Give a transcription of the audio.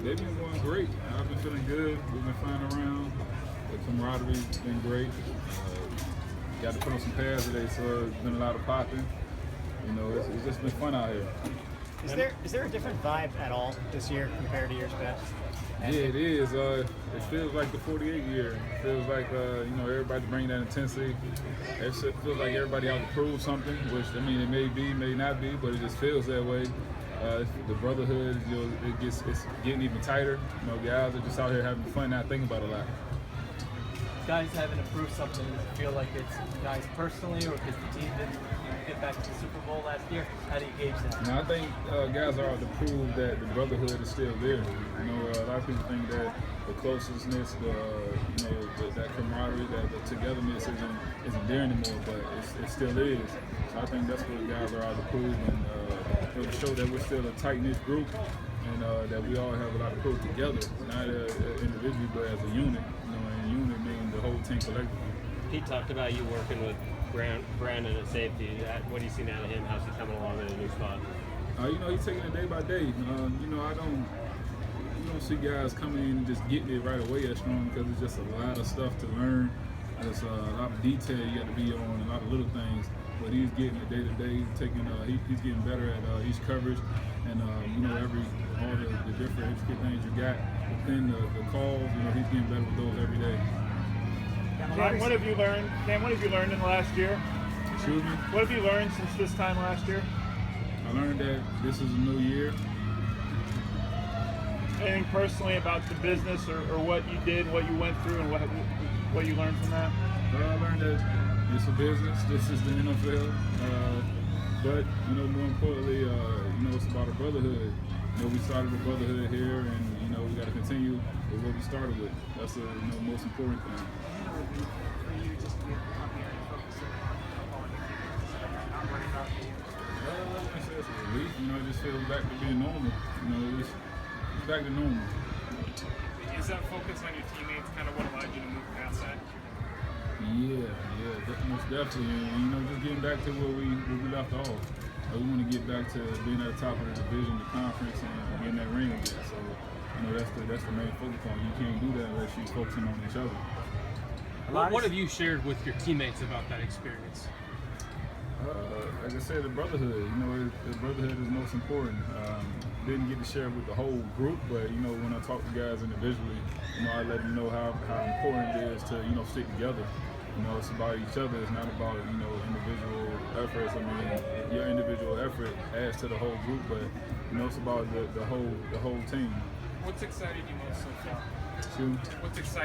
They've been going great. I've been feeling good. We've been flying around. The camaraderie's been great. Got to put on some pads today, so it's been a lot of popping. You know, it's just been fun out here. Is there a different vibe at all this year compared to years past? Yeah, it is. It feels like the 48 year. It feels like, everybody bringing that intensity. It feels like everybody out to prove something, which, I mean, it may be, may not be, but it just feels that way. The brotherhood, it's getting even tighter. You know, guys are just out here having fun, not thinking about a lot. Guys haven't improved something. Does it feel like it's guys personally, or because the team didn't get back to the Super Bowl last year? How do you gauge that? Now, I think guys are out to prove that the brotherhood is still there. You know, a lot of people think that the closeness, that camaraderie, that the togetherness isn't there anymore, but it still is. So I think that's what the guys are out to prove, and to show that we're still a tight-knit group, and that we all have a lot to prove together, not individually, but as a unit. You know, and unit meaning the whole team collectively. Pete talked about you working with Brandon at safety. What do you see out of him? How's he coming along in a new spot? He's taking it day by day. You don't see guys coming in and just getting it right away as strong, because it's just a lot of stuff to learn. There's a lot of detail you got to be on, a lot of little things. But he's getting it day to day. He's getting better at each coverage, and all the different intricate things you got within the calls. He's getting better with those every day. Cam, what have you learned? Cam, what have you learned in the last year? Excuse me? What have you learned since this time last year? I learned that this is a new year. Anything personally about the business or what you did, what you went through, and what you learned from that? I learned that it's a business. This is the NFL. But more importantly, it's about a brotherhood. We started a brotherhood here, and we got to continue with what we started with. That's the most important thing. It's a relief. It just feels back to being normal. It's back to normal. Is that focus on your teammates kind of what allowed you to move past that? Yeah, most definitely. And, just getting back to where we left off. We want to get back to being at the top of the division, the conference, and getting that ring again. So, that's the main focal point. You can't do that unless you're focusing on each other. What have you shared with your teammates about that experience? Like I said, the brotherhood. The brotherhood is most important. Didn't get to share it with the whole group, but when I talk to guys individually, I let them know how important it is to stick together. It's about each other. It's not about individual efforts. I mean, your individual effort adds to the whole group, but it's about the whole team. What's excited you most so far? Excuse me? What's exciting